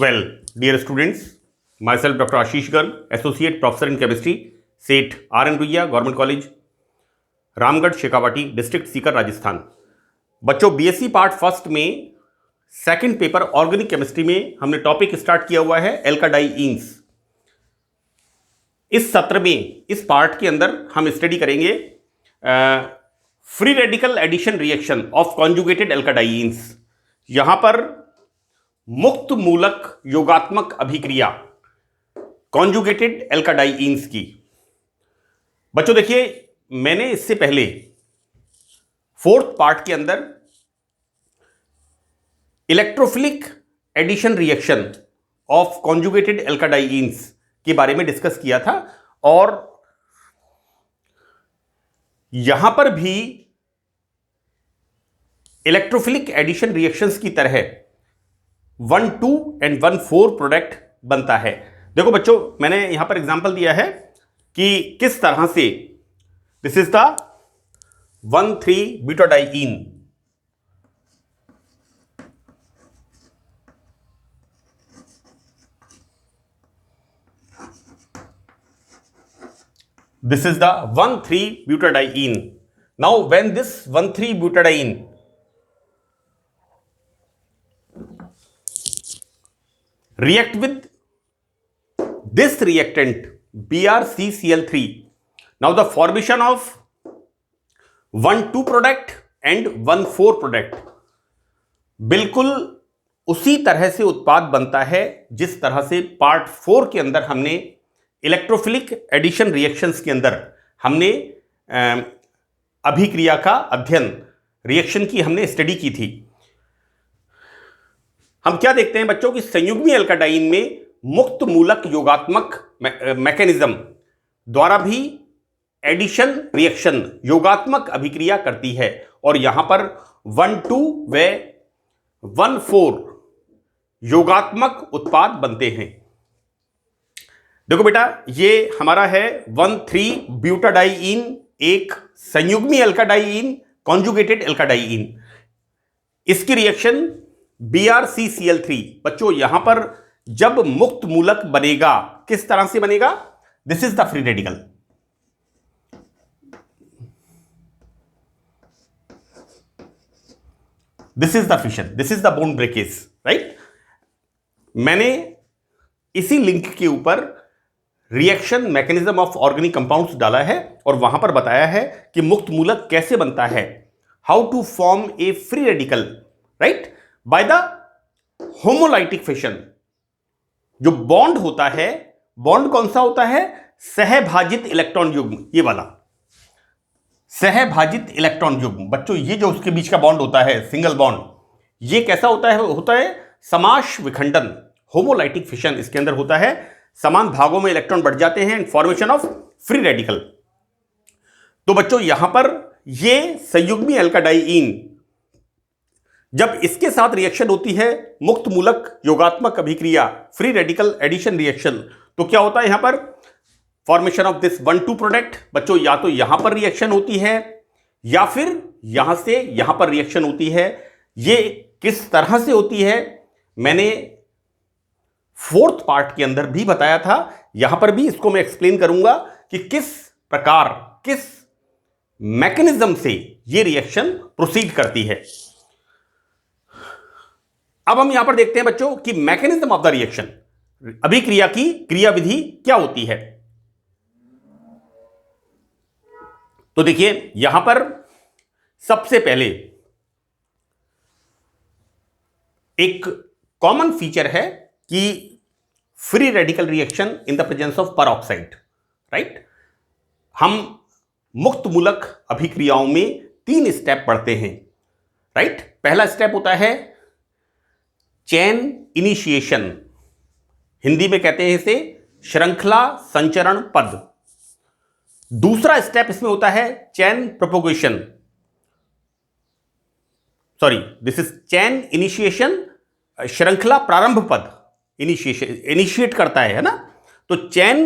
Well, dear students, myself Dr. Ashish Garg, Associate Professor in Chemistry, सेठ R.N. Ruia, government college, Ramgarh, Shekhawati, district Sikar, Rajasthan. बच्चों, BSc part first में second paper organic chemistry में हमने topic start किया हुआ है एल्काडाइईन्स। इस सत्र में इस पार्ट के अंदर हम स्टडी करेंगे free radical addition reaction of conjugated alkadienes. यहां पर मुक्त मूलक योगात्मक अभिक्रिया कॉन्जुगेटेड एल्काडाइईन्स की। बच्चों देखिए, मैंने इससे पहले फोर्थ पार्ट के अंदर electrophilic addition reaction of conjugated alkadienes के बारे में डिस्कस किया था, और यहां पर भी इलेक्ट्रोफिलिक एडिशन रिएक्शंस की तरह 1,2 एंड 1,4 प्रोडक्ट बनता है। देखो बच्चों, मैंने यहां पर एग्जांपल दिया है कि किस तरह से this is the one three butadiene. This is the 1,3-butadiene. Now, when this 1,3-butadiene react with this reactant BrCCl3, now the formation of 1,2 product and 1,4 product बिल्कुल उसी तरह से उत्पाद बनता है जिस तरह से पार्ट 4 के अंदर हमने इलेक्ट्रोफिलिक एडिशन रिएक्शंस के अंदर हमने अभिक्रिया का अध्ययन, रिएक्शन की हमने स्टडी की थी। हम क्या देखते हैं बच्चों कि संयुग्मी एल्काडाइन में मुक्त मूलक योगात्मक मैकेनिज्म द्वारा भी एडिशन रिएक्शन योगात्मक अभिक्रिया करती है, और यहां पर 1,2 व 1,4 योगात्मक उत्पाद बनते हैं। देखो बेटा, ये हमारा है 1,3-ब्यूटाडाइईन, एक संयुग्मी एल्काडाइईन, कॉन्जुगेटेड एल्काडाइईन। इसकी रिएक्शन BrCCl3। बच्चों, यहां पर जब मुक्त मूलक बनेगा, किस तरह से बनेगा? This is the free radical. This is the fission, this is the bond breakage, right. मैंने इसी लिंक के ऊपर reaction mechanism of organic compounds डाला है और वहां पर बताया है कि मुक्त मूलक कैसे बनता है, how to form a free radical, right, by the homolytic fission. जो बॉन्ड होता है, बॉन्ड कौन सा होता है? सहभाजित इलेक्ट्रॉन युग्म, ये वाला सहभाजित इलेक्ट्रॉन युग्म। बच्चों, ये जो उसके बीच का बॉन्ड होता है, सिंगल बॉन्ड, ये कैसा होता है समाश विखंडन, होमोलाइटिक फिशन इसके अंदर होता है। समान भागों में इलेक्ट्रॉन बढ़ जाते हैं and formation of free radical. तो बच्चों, यहां पर ये संयुग्मी एल्काडाइईन जब इसके साथ रिएक्शन होती है, मुक्त मूलक योगात्मक अभिक्रिया, फ्री रेडिकल एडिशन रिएक्शन, तो क्या होता है यहां पर? Formation of this 1,2 product. बच्चों, या तो यहां पर रिएक्शन होती है या फिर यहां से यहां पर रिएक्शन होती है। ये किस तरह से होती है मैंने फोर्थ पार्ट के अंदर भी बताया था, यहां पर भी इसको मैं एक्सप्लेन करूंगा कि किस प्रकार, किस मैकेनिज्म से ये रिएक्शन प्रोसीड करती है। अब हम यहां पर देखते हैं बच्चों कि मैकेनिज्म ऑफ द रिएक्शन, अभिक्रिया की क्रियाविधि क्या होती है। तो देखिए, यहां पर सबसे पहले एक कॉमन फीचर है कि free radical reaction in the presence of peroxide, right. हम मुक्त मूलक अभिक्रियाओं में 3 स्टेप पढ़ते हैं, राइट। पहला स्टेप होता है चेन इनिशिएशन, हिंदी में कहते हैं इसे श्रृंखला संचरण पद। दूसरा स्टेप इसमें होता है chain propagation, sorry, this is chain initiation, श्रृंखला प्रारंभ पद, इनिशिएट करता है ना। तो चेन,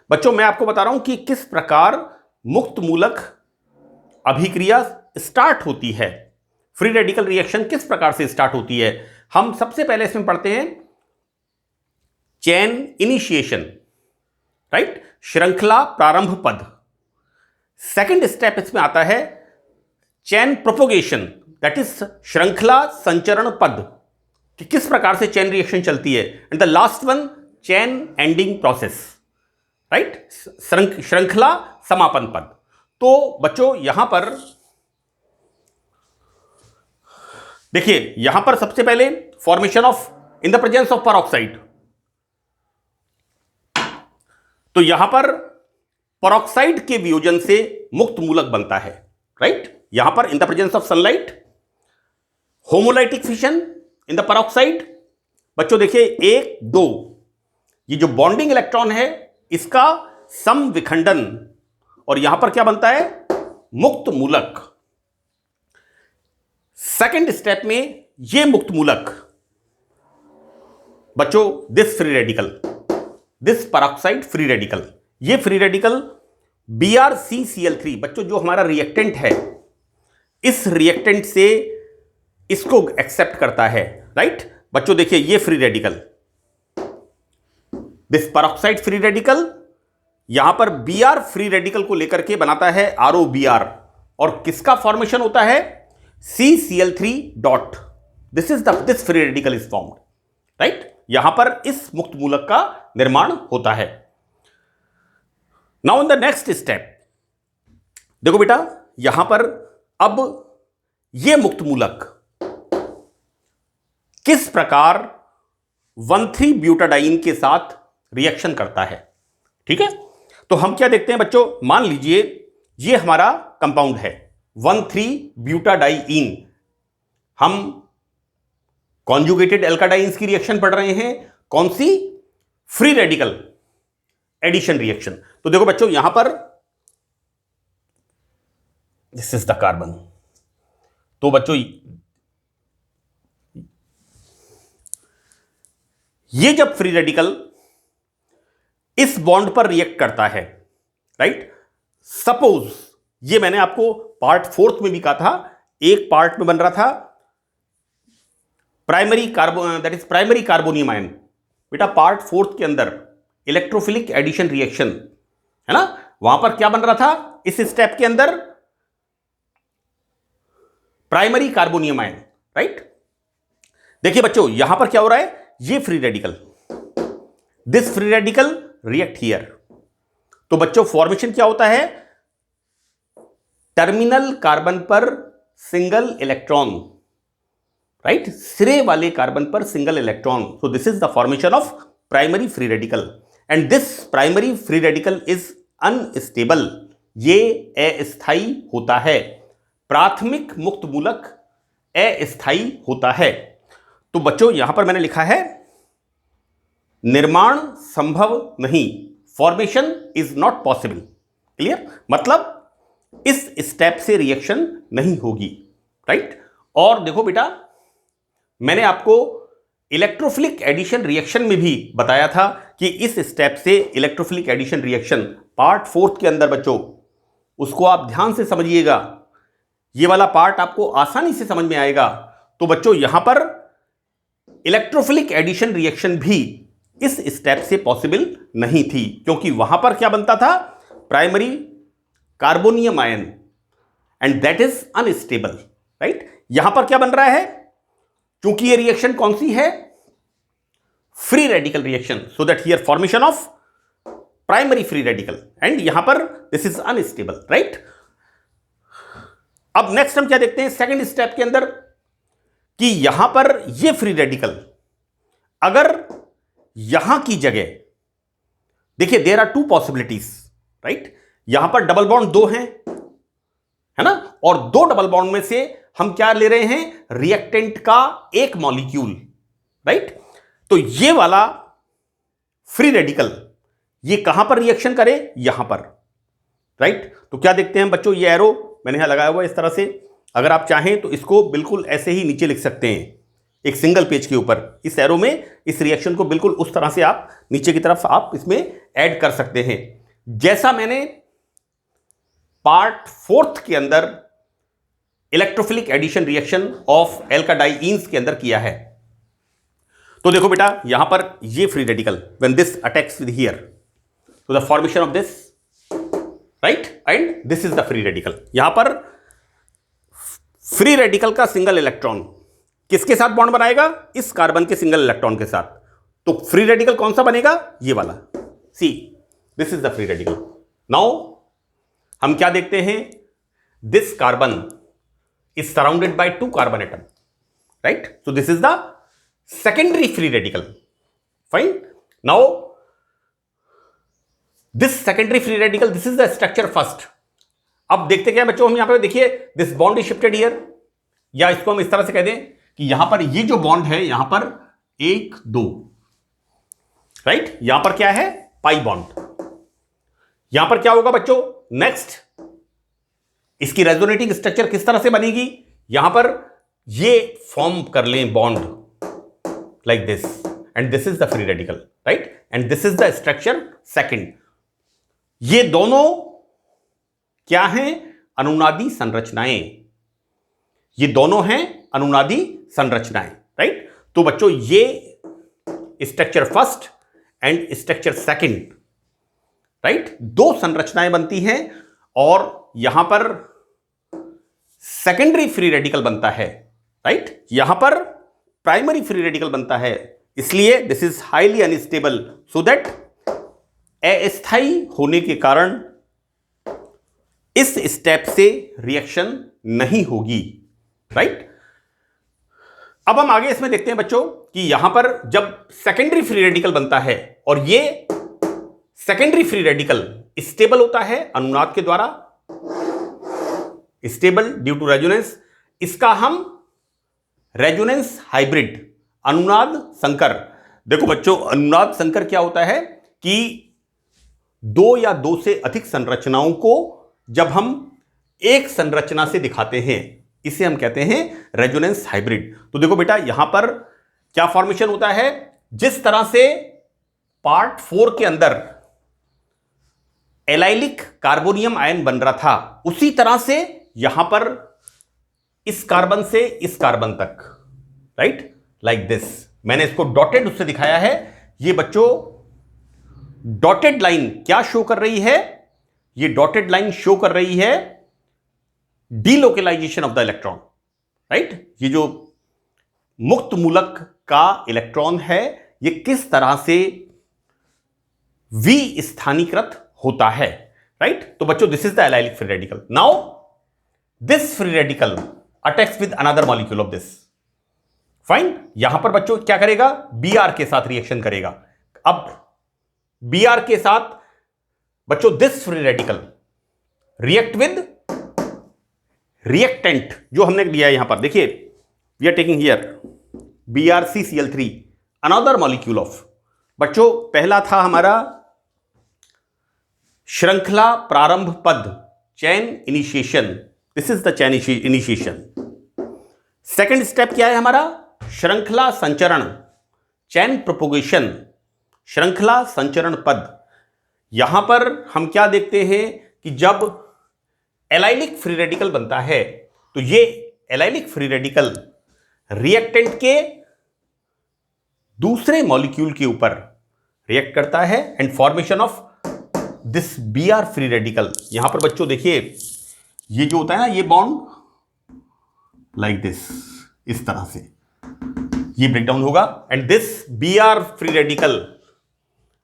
बच्चों मैं आपको बता रहा हूं कि किस प्रकार मुक्त मूलक अभिक्रिया स्टार्ट होती है, फ्री रेडिकल रिएक्शन किस प्रकार से स्टार्ट होती है। हम सबसे पहले इसमें पढ़ते हैं चेन इनिशिएशन, राइट, श्रृंखला प्रारंभ पद। सेकंड स्टेप इसमें आता है चेन प्रोपोगेशन, दैट इज श्रृंखला संचरण पद, कि किस प्रकार से चेन रिएक्शन चलती है। And the last one chain ending process, right, श्रृंखला समापन पद। तो बच्चों यहां पर देखिए, यहां पर सबसे पहले formation of in the presence of peroxide, तो यहां पर परऑक्साइड के वियोजन से मुक्त मूलक बनता है, राइट। यहां पर in the presence of sunlight homolytic fission in the peroxide. बच्चों देखिए 1 2, ये जो बॉन्डिंग इलेक्ट्रॉन है इसका सम विखंडन, और यहां पर क्या बनता है, मुक्त मूलक। सेकंड स्टेप में ये मुक्त मूलक, बच्चों this free radical, this peroxide free radical, ये फ्री रेडिकल BrCCl3, बच्चों जो हमारा रिएक्टेंट है, इस रिएक्टेंट से इसको एक्सेप्ट करता है, राइट। बच्चों देखिए ये free radical, this peroxide free radical, यहां पर Br फ्री रेडिकल को लेकर के बनाता है ROBr, और किसका फॉर्मेशन होता है, CCl3 dot, this free radical is formed, right. यहां पर इस मुक्त मूलक का निर्माण होता है। Now in the next step, देखो बेटा यहां पर अब यह मुक्त मूलक किस प्रकार 1,3-ब्यूटाडाइन के साथ रिएक्शन करता है, ठीक है। तो हम क्या देखते हैं बच्चों, मान लीजिए ये हमारा कंपाउंड है 1,3-ब्यूटाडाइन, हम कॉन्जुगेटेड एल्काडाइंस की रिएक्शन पढ़ रहे हैं, कौन सी, फ्री रेडिकल एडिशन रिएक्शन। तो देखो बच्चों यहां पर दिस इज द कार्बन, तो बच्चों ये जब फ्री रेडिकल इस बॉन्ड पर रिएक्ट करता है, राइट, सपोज ये मैंने आपको पार्ट 4 में भी कहा था, एक पार्ट में बन रहा था primary carbon, that is primary carbonium ion. बेटा पार्ट 4 के अंदर इलेक्ट्रोफिलिक एडिशन रिएक्शन है ना, वहां पर क्या बन रहा था, इस स्टेप के अंदर प्राइमरी कार्बोनियम आयन, राइट। देखिए बच्चों यहां पर क्या हो रहा है, ये free radical, this free radical react here. तो बच्चों फॉर्मेशन क्या होता है, टर्मिनल कार्बन पर सिंगल इलेक्ट्रॉन, राइट, सिरे वाले कार्बन पर single electron. So this is the formation of primary free radical, and this primary free radical is unstable, ये अस्थायी होता है, प्राथमिक मुक्त मूलक अस्थायी होता है। तो बच्चों यहां पर मैंने लिखा है निर्माण संभव नहीं, formation is not possible, clear, मतलब इस स्टेप से रिएक्शन नहीं होगी, राइट। और देखो बेटा मैंने आपको इलेक्ट्रोफिलिक एडिशन रिएक्शन में भी बताया था कि इस स्टेप से इलेक्ट्रोफिलिक एडिशन रिएक्शन पार्ट 4 के अंदर, बच्चों उसको आप ध्यान से समझिएगा, ये वाला पार्ट आपको आसानी से समझ में आएगा। तो बच्चों यहां पर इलेक्ट्रोफिलिक एडिशन रिएक्शन भी इस स्टेप से पॉसिबल नहीं थी, क्योंकि वहां पर क्या बनता था, primary carbonium ion, and that is unstable, right. यहां पर क्या बन रहा है, क्योंकि ये रिएक्शन कौन सी है, free radical reaction, so that here formation of primary free radical, and यहां पर दिस इज अनस्टेबल, राइट। अब नेक्स्ट हम क्या देखते हैं सेकंड स्टेप के अंदर, कि यहां पर ये फ्री रेडिकल अगर यहां की जगह, देखिए देयर आर 2 पॉसिबिलिटीज, राइट, यहां पर डबल बॉन्ड 2 हैं, है ना, और 2 डबल बॉन्ड में से हम क्या ले रहे हैं, रिएक्टेंट का एक मॉलिक्यूल, राइट। तो ये वाला फ्री रेडिकल ये कहां पर रिएक्शन करे, यहां पर, राइट। तो क्या देखते हैं बच्चों, ये एरो मैंने यहां लगाया हुआ है इस तरह से, अगर आप चाहें तो इसको बिल्कुल ऐसे ही नीचे लिख सकते हैं एक सिंगल पेज के ऊपर, इस एरो में इस रिएक्शन को बिल्कुल उस तरह से आप नीचे की तरफ आप इसमें ऐड कर सकते हैं, जैसा मैंने पार्ट 4 के अंदर इलेक्ट्रोफिलिक एडिशन रिएक्शन ऑफ एल्काडाइंस के अंदर किया है। तो देखो बेटा, यहां पर ये free radical when this attacks with here to the formation of this, right, and this is the free radical. यहां पर फ्री रेडिकल का सिंगल इलेक्ट्रॉन किसके साथ बॉन्ड बनाएगा? इस कार्बन के सिंगल इलेक्ट्रॉन के साथ। तो फ्री रेडिकल कौन सा बनेगा? ये वाला। See, this is the free radical. Now हम क्या देखते हैं? This carbon is surrounded by 2 carbon atom, right? So this is the secondary free radical. Fine. Now this secondary free radical, this is the structure first. अब देखते क्या बच्चों, हम यहां पे देखिए this bond is shifted here, या इसको हम इस तरह से कह दें कि यहां पर ये जो बॉन्ड है, यहां पर 1 2, राइट? यहां पर क्या है? Pi bond. यहां पर क्या होगा बच्चों? नेक्स्ट इसकी रेजोनेटिंग स्ट्रक्चर किस तरह से बनेगी? यहां पर ये फॉर्म कर लें bond like this, and this is the free radical, right? And this is the structure second. ये दोनों क्या हैं? अनुनादी संरचनाएं। ये दोनों हैं अनुनादी संरचनाएं, राइट? तो बच्चों ये structure first and structure second, right? 2 संरचनाएं बनती हैं और यहां पर सेकेंडरी फ्री रेडिकल बनता है, राइट? यहां पर प्राइमरी फ्री रेडिकल बनता है। इसलिए this is highly unstable, so that अस्थायी होने के कारण इस स्टेप से रिएक्शन नहीं होगी, राइट? अब हम आगे इसमें देखते हैं बच्चों कि यहां पर जब सेकेंडरी फ्री रेडिकल बनता है और ये सेकेंडरी फ्री रेडिकल स्टेबल होता है अनुनाद के द्वारा, स्टेबल ड्यू टू रेजोनेंस, इसका हम रेजोनेंस हाइब्रिड, अनुनाद संकर। देखो बच्चों, अनुनाद संकर क्या होता है कि 2 या 2 से अधिक संरचनाओं को जब हम एक संरचना से दिखाते हैं, इसे हम कहते हैं रेजोनेंस हाइब्रिड। तो देखो बेटा, यहां पर क्या फॉर्मेशन होता है? जिस तरह से पार्ट 4 के अंदर एलाइलिक कार्बोनियम आयन बन रहा था, उसी तरह से यहां पर इस कार्बन से इस कार्बन तक, राइट, लाइक दिस। मैंने इसको डॉटेड उससे दिखाया है। ये बच्चों डॉटेड लाइन क्या शो कर रही है? ये डॉटेड लाइन शो कर रही है delocalisation of the electron, right? ये जो मुक्त मूलक का इलेक्ट्रॉन है, ये किस तरह से विस्थानीकृत होता है, राइट? तो बच्चों this is the allylic free radical. Now this free radical attacks with another molecule of this. Fine. यहां पर बच्चों क्या करेगा? Br के साथ रिएक्शन करेगा। अब Br के साथ बच्चों this free radical react with reactant जो हमने लिया है यहां पर, देखिए we are taking here BrCCl3 another molecule of, बच्चों पहला था हमारा श्रृंखला प्रारंभ पद, chain initiation, this is the chain initiation. Second step क्या है हमारा? श्रृंखला संचरण, चैन प्रोपोगेशन, श्रृंखला संचरण पद। यहां पर हम क्या देखते हैं कि जब एलाइलिक फ्री रेडिकल बनता है तो ये एलाइलिक फ्री रेडिकल रिएक्टेंट के दूसरे मॉलिक्यूल के ऊपर रिएक्ट करता है and formation of this Br free radical. यहां पर बच्चों देखिए ये जो होता है ना, ये बॉन्ड लाइक दिस, इस तरह से ये ब्रेकडाउन होगा and this Br free radical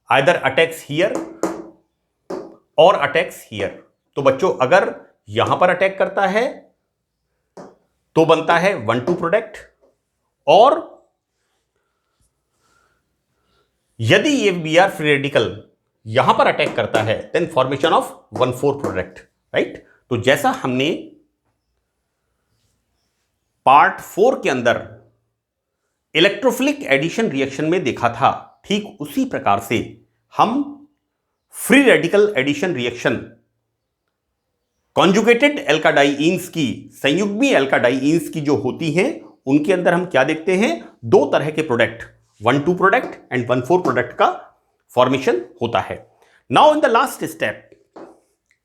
either attacks here और अटैक्स हियर। तो बच्चों अगर यहां पर अटैक करता है तो बनता है 1,2 प्रोडक्ट, और यदि ये Br फ्री रेडिकल यहां पर अटैक करता है then formation of 1,4 product, right? तो जैसा हमने पार्ट 4 के अंदर इलेक्ट्रोफिलिक एडिशन रिएक्शन में देखा था, ठीक उसी प्रकार से हम free radical addition reaction conjugated alkadienes की, संयुग्मी एल्काडाइंस की जो होती हैं, उनके अंदर हम क्या देखते हैं? 2 तरह के प्रोडक्ट, 1,2 प्रोडक्ट एंड 1,4 प्रोडक्ट का फॉर्मेशन होता है। Now in the last step,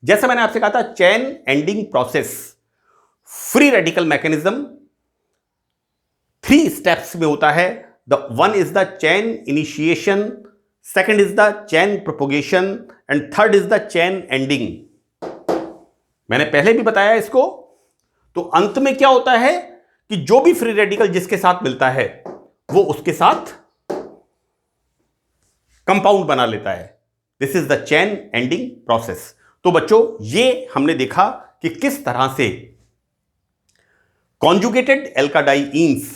जैसा मैंने आपसे कहा था chain ending process, free radical mechanism 3 steps में होता है। The one is the chain initiation, second is the chain propagation and third is the chain ending. मैंने पहले भी बताया इसको। तो अंत में क्या होता है कि जो भी फ्री रेडिकल जिसके साथ मिलता है वो उसके साथ कंपाउंड बना लेता है। This is the chain ending process. तो बच्चों, ये हमने देखा कि किस तरह से कॉन्जुगेटेड एल्काडाइईन्स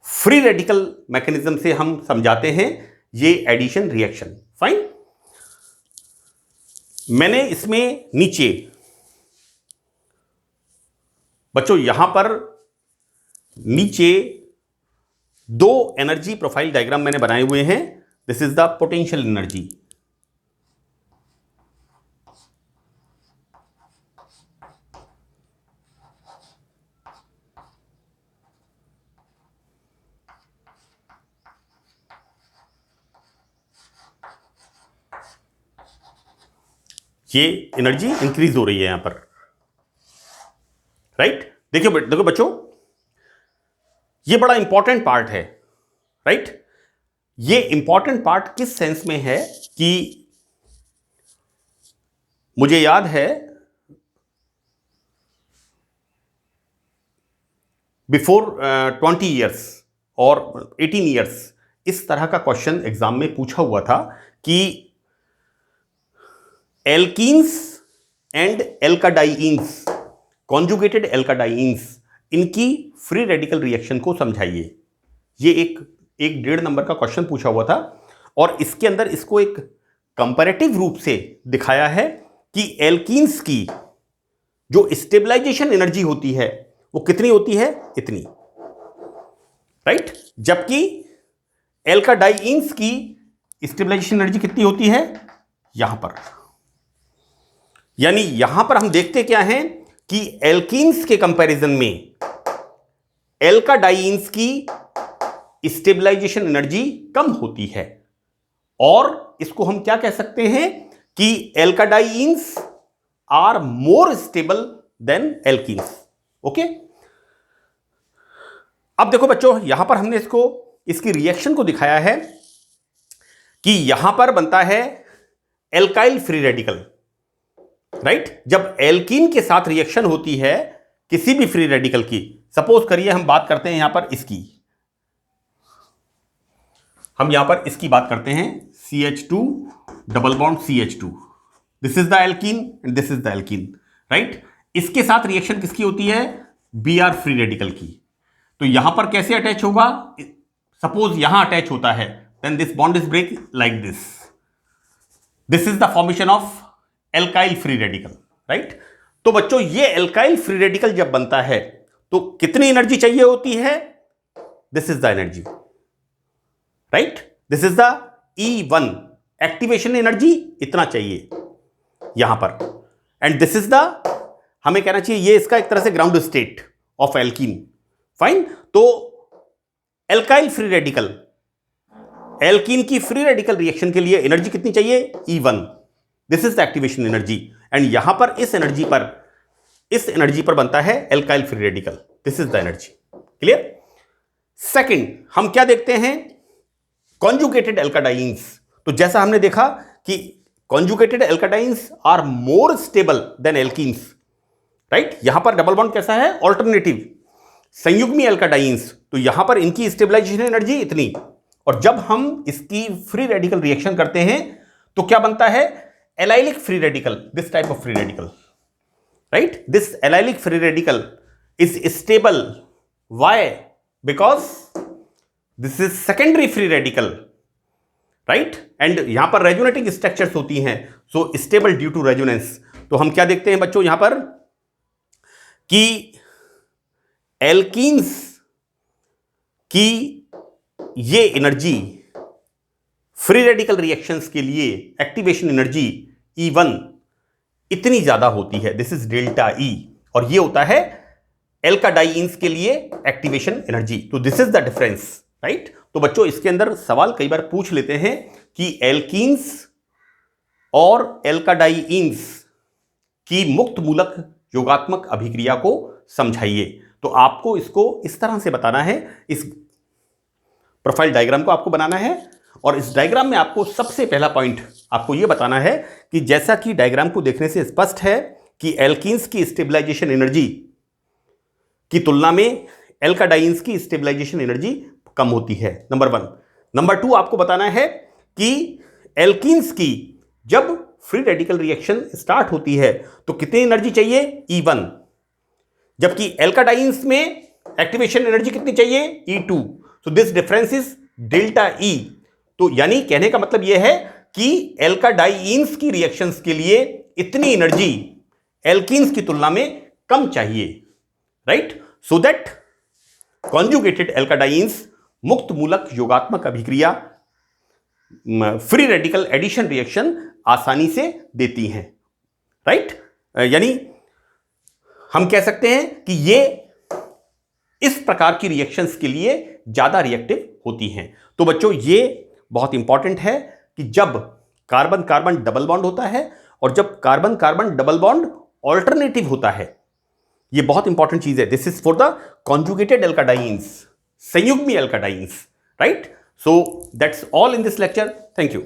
फ्री रेडिकल मैकेनिज्म से हम समझाते हैं ये एडिशन रिएक्शन। फाइन। मैंने इसमें नीचे बच्चों यहां पर नीचे दो एनर्जी प्रोफाइल डायग्राम मैंने बनाए हुए हैं। This is the potential energy. ये एनर्जी इंक्रीज हो रही है यहां पर, राइट। देखिए देखो बच्चों, ये बड़ा इंपॉर्टेंट पार्ट है, राइट। ये इंपॉर्टेंट पार्ट किस सेंस में है कि मुझे याद है बिफोर 20 ईयर्स और 18 ईयर्स इस तरह का क्वेश्चन एग्जाम में पूछा हुआ था कि एल्कीन्स एंड एल्काडाइईन्स, कॉन्जुगेटेड एल्काडाइईन्स, इनकी फ्री रेडिकल रिएक्शन को समझाइए। ये एक 1.5 नंबर का क्वेश्चन पूछा हुआ था और इसके अंदर इसको एक कंपैरेटिव रूप से दिखाया है कि एल्कीन्स की जो स्टेबलाइजेशन एनर्जी होती है वो कितनी होती है, इतनी, राइट। जबकि एल्काडाइईन्स की स्टेबलाइजेशन एनर्जी कितनी होती है, यहां पर। यानी यहां पर हम देखते क्या हैं कि एल्कीन्स के कंपैरिजन में एल्काडाइईन्स की स्टेबलाइजेशन एनर्जी कम होती है और इसको हम क्या कह सकते हैं कि alkadienes are more stable than alkenes. Okay. अब देखो बच्चों, यहां पर हमने इसकी रिएक्शन को दिखाया है कि यहां पर बनता है एल्काइल फ्री रेडिकल, राइट। जब एल्कीन के साथ रिएक्शन होती है किसी भी फ्री रेडिकल की, सपोज करिए हम बात करते हैं यहां पर इसकी, हम यहां पर इसकी बात करते हैं CH2 double bond CH2। This is the alkene and this is the alkene, right. इसके साथ रिएक्शन किसकी होती है, Br फ्री रेडिकल की। तो यहां पर कैसे अटैच होगा, सपोज यहां अटैच होता है, then this bond is break like this. This is the formation of alkyl free radical, right. तो बच्चों, ये एल्काइल फ्री रेडिकल जब बनता है तो कितनी एनर्जी चाहिए होती है, this is the energy, right. This is the E1 activation energy, इतना चाहिए यहां पर। एंड दिस इज द, हमें कहना चाहिए ये इसका एक तरह से ground state of alkene. Fine. तो एल्काइल फ्री रेडिकल, एल्कीन की फ्री रेडिकल रिएक्शन के लिए एनर्जी कितनी चाहिए, E1। This is the activation energy and यहां पर इस एनर्जी पर बनता है alkyl free radical. This is the energy. Clear. Second, हम क्या देखते हैं, कॉन्जुगेटेड एल्काडाइईन्स। तो जैसा हमने देखा कि conjugated alkadienes are more stable than alkenes, right. यहां पर डबल बॉन्ड कैसा है, ऑल्टरनेटिव संयुग्मी एल्काडाइईन्स। तो यहां पर इनकी स्टेबलाइजेशन एनर्जी इतनी, और जब हम इसकी फ्री रेडिकल रिएक्शन करते हैं तो क्या बनता है, allylic free radical, this type of free radical, right. This allylic free radical is stable, why, because this is secondary free radical, right. And यहां पर रेजोनेटिंग स्ट्रक्चर्स होती हैं, so stable due to resonance. तो हम क्या देखते हैं बच्चों यहां पर कि एल्कीन्स की ये एनर्जी फ्री रेडिकल रिएक्शंस के लिए एक्टिवेशन एनर्जी E1 इतनी ज्यादा होती है, दिस इज डेल्टा E, और ये होता है एल्काडाइईन्स के लिए एक्टिवेशन एनर्जी। तो this is the difference, right. तो बच्चों, इसके अंदर सवाल कई बार पूछ लेते हैं कि एल्कीन्स और एल्काडाइईन्स की मुक्त मूलक योगात्मक अभिक्रिया को समझाइए। तो आपको इसको इस तरह से बताना है, इस प्रोफाइल डायग्राम को आपको बनाना है और इस डायग्राम में आपको सबसे पहला पॉइंट आपको यह बताना है कि जैसा कि डायग्राम को देखने से स्पष्ट है कि एल्कीन्स की स्टेबलाइजेशन एनर्जी की तुलना में एल्काडाइंस की स्टेबलाइजेशन एनर्जी कम होती है, नंबर 1। नंबर 2 आपको बताना है कि एल्कीन्स की जब फ्री रेडिकल रिएक्शन स्टार्ट होती है तो कितनी एनर्जी चाहिए, E1, जबकि एल्काडाइंस में एक्टिवेशन एनर्जी कितनी चाहिए, E2। So this difference is delta E। तो यानी कहने का मतलब यह है कि एल्काडाइंस की रिएक्शंस के लिए इतनी एनर्जी एल्कीन्स की तुलना में कम चाहिए, राइट। सो दैट कॉन्जुगेटेड एल्काडाइंस मुक्त मूलक योगात्मक अभिक्रिया फ्री रेडिकल एडिशन रिएक्शन आसानी से देती हैं, राइट। यानी हम कह सकते हैं कि ये इस प्रकार की रिएक्शंस के लिए ज्यादा रिएक्टिव होती हैं। तो बच्चों ये बहुत इंपॉर्टेंट है कि जब कार्बन कार्बन डबल बॉन्ड होता है और जब carbon carbon double bond alternative होता है, ये बहुत इंपॉर्टेंट चीज है। This is for the conjugated alkadienes, संयुग्मी alkadienes, right. So that's all in this lecture. Thank you.